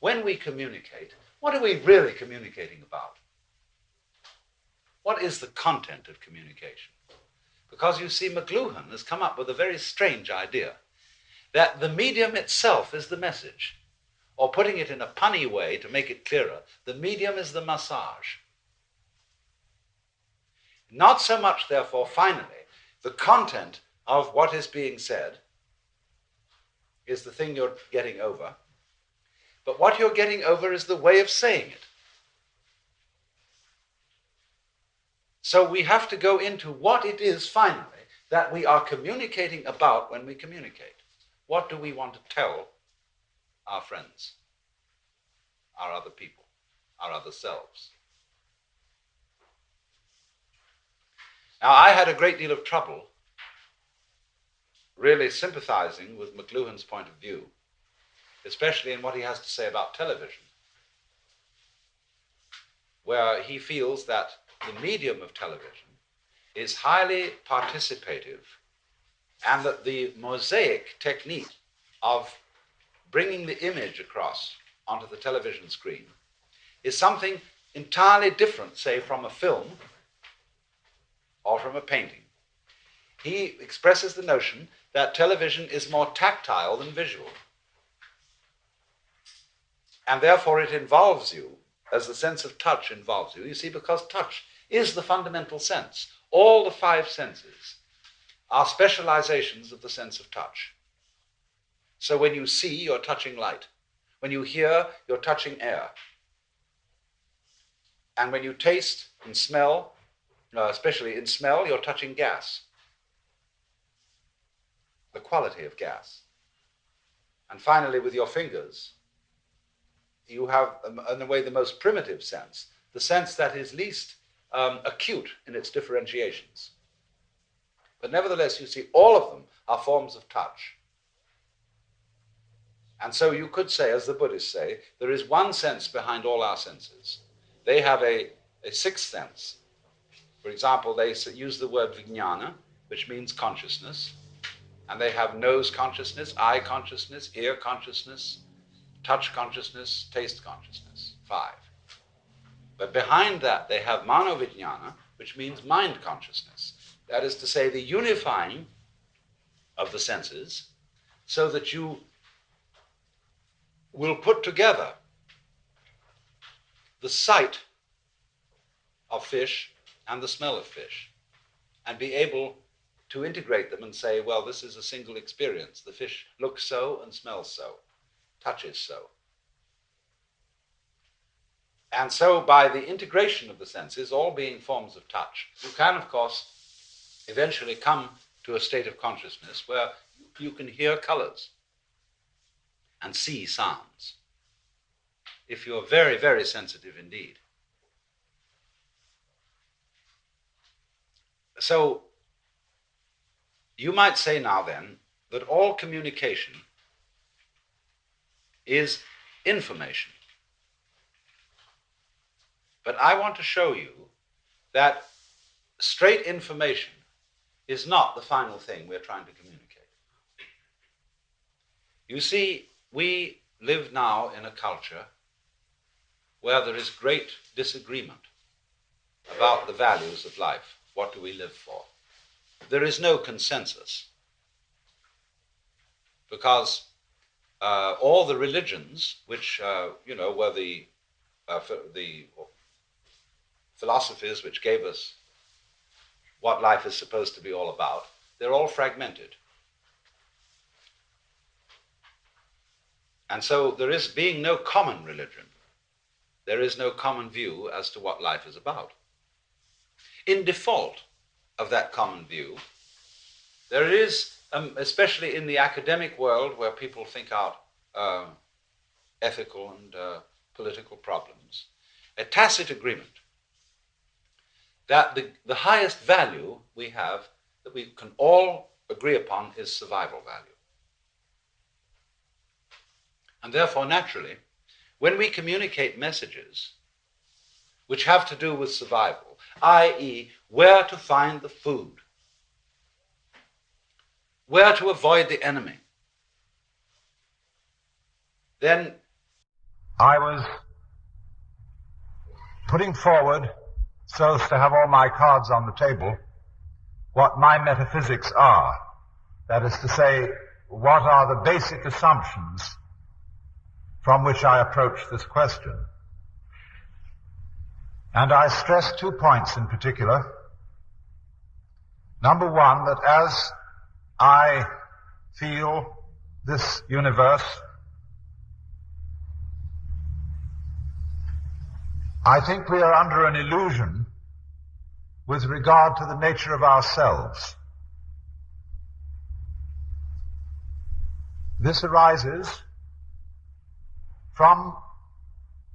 when we communicate, what are we really communicating about? What is the content of communication? Because you see, McLuhan has come up with a very strange idea that the medium itself is the message. Or putting it in a punny way to make it clearer, the medium is the massage. Not so much, therefore, finally, the content of what is being said is the thing you're getting over, but what you're getting over is the way of saying it. So we have to go into what it is, finally, that we are communicating about when we communicate. What do we want to tell our friends, our other people, our other selves? Now, I had a great deal of trouble really sympathizing with McLuhan's point of view, especially in what he has to say about television, where he feels that the medium of television is highly participative and that the mosaic technique of bringing the image across onto the television screen is something entirely different, say, from a film or from a painting. He expresses the notion that television is more tactile than visual. And therefore it involves you, as the sense of touch involves you. You see, because touch is the fundamental sense. All the five senses are specializations of the sense of touch. So when you see, you're touching light. When you hear, you're touching air. And when you taste and smell, especially in smell, you're touching gas, the quality of gas. And finally, with your fingers, you have, in a way, the most primitive sense, the sense that is least acute in its differentiations. But nevertheless, you see, all of them are forms of touch. And so you could say, as the Buddhists say, there is one sense behind all our senses. They have a sixth sense. For example, they use the word vijnana, which means consciousness. And they have nose consciousness, eye consciousness, ear consciousness, touch consciousness, taste consciousness, 5. But behind that, they have manovijnana, which means mind consciousness. That is to say, the unifying of the senses so that you will put together the sight of fish and the smell of fish and be able to integrate them and say, well, this is a single experience. The fish looks so and smells so, touches so. And so by the integration of the senses, all being forms of touch, you can, of course, eventually come to a state of consciousness where you can hear colors and see sounds, if you're very, very sensitive indeed. So you might say now then that all communication is information. But I want to show you that straight information is not the final thing we're trying to communicate. You see, we live now in a culture where there is great disagreement about the values of life. What do we live for? There is no consensus because all the religions, which were the philosophies which gave us what life is supposed to be all about, they're all fragmented. And so there is, being no common religion, there is no common view as to what life is about. In default of that common view, there is, especially in the academic world where people think out ethical and political problems, a tacit agreement that the highest value we have, that we can all agree upon, is survival value. And therefore, naturally, when we communicate messages which have to do with survival, i.e., where to find the food, where to avoid the enemy, then I was putting forward, so as to have all my cards on the table, what my metaphysics are. That is to say, what are the basic assumptions from which I approach this question. And I stress 2 points in particular. Number one, that as I feel this universe, I think we are under an illusion with regard to the nature of ourselves. This arises from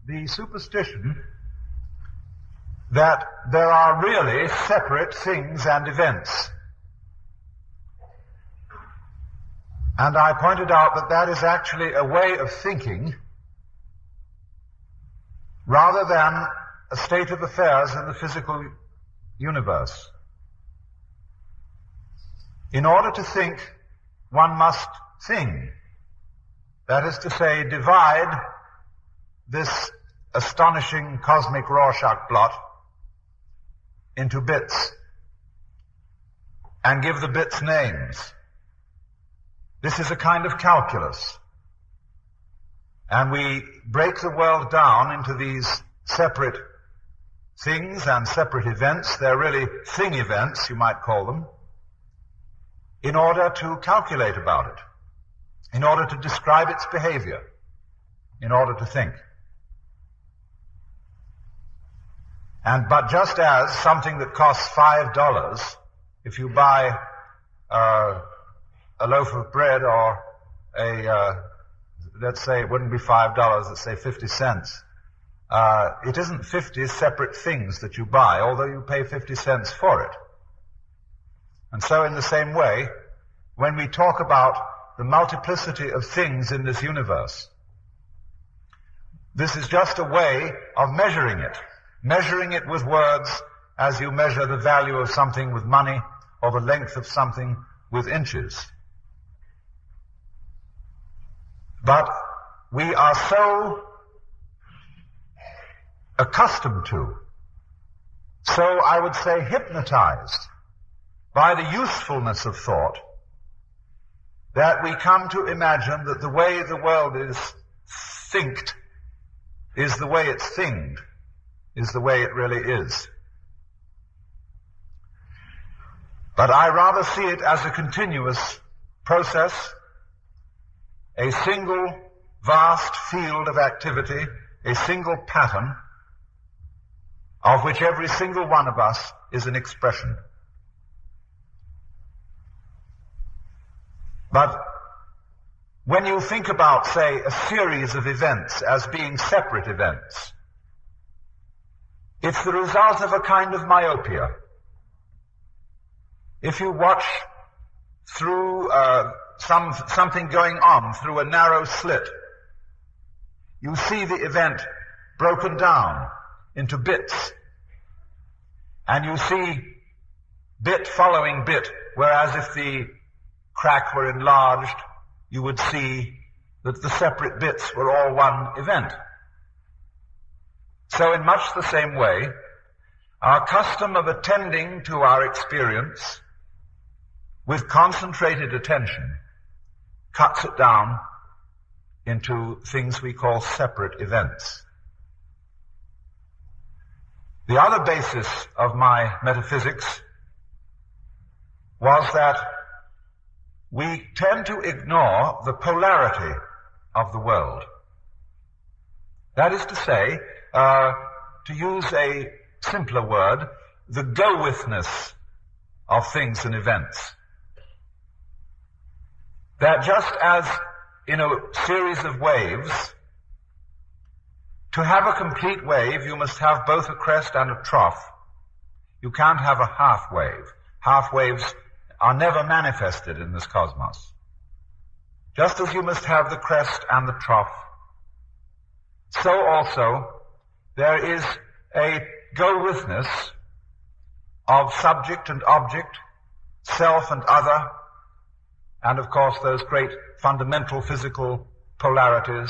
the superstition that there are really separate things and events. And I pointed out that that is actually a way of thinking rather than a state of affairs in the physical universe. In order to think, one must thing. That is to say, divide this astonishing cosmic Rorschach blot into bits and give the bits names. This is a kind of calculus. And we break the world down into these separate things and separate events. They're really thing events, you might call them, in order to calculate about it, in order to describe its behavior, in order to think. But just as something that costs $5, if you buy a loaf of bread or let's say it wouldn't be $5, let's say 50 cents. It isn't 50 separate things that you buy, although you pay 50 cents for it. And so in the same way, when we talk about the multiplicity of things in this universe, this is just a way of measuring it with words as you measure the value of something with money or the length of something with inches. But we are so accustomed to, so I would say hypnotized by the usefulness of thought, that we come to imagine that the way the world is thinked is the way it's thinged, is the way it really is. But I rather see it as a continuous process, a single vast field of activity, a single pattern, of which every single one of us is an expression. But when you think about, say, a series of events as being separate events, it's the result of a kind of myopia. If you watch through something going on through a narrow slit, you see the event broken down into bits. And you see bit following bit, whereas if the crack were enlarged, you would see that the separate bits were all one event. So in much the same way, our custom of attending to our experience with concentrated attention cuts it down into things we call separate events. The other basis of my metaphysics was that we tend to ignore the polarity of the world. That is to say, to use a simpler word, the go-withness of things and events. That just as in a series of waves, to have a complete wave, you must have both a crest and a trough. You can't have a half wave. Half waves are never manifested in this cosmos. Just as you must have the crest and the trough, so also there is a go-withness of subject and object, self and other, and of course those great fundamental physical polarities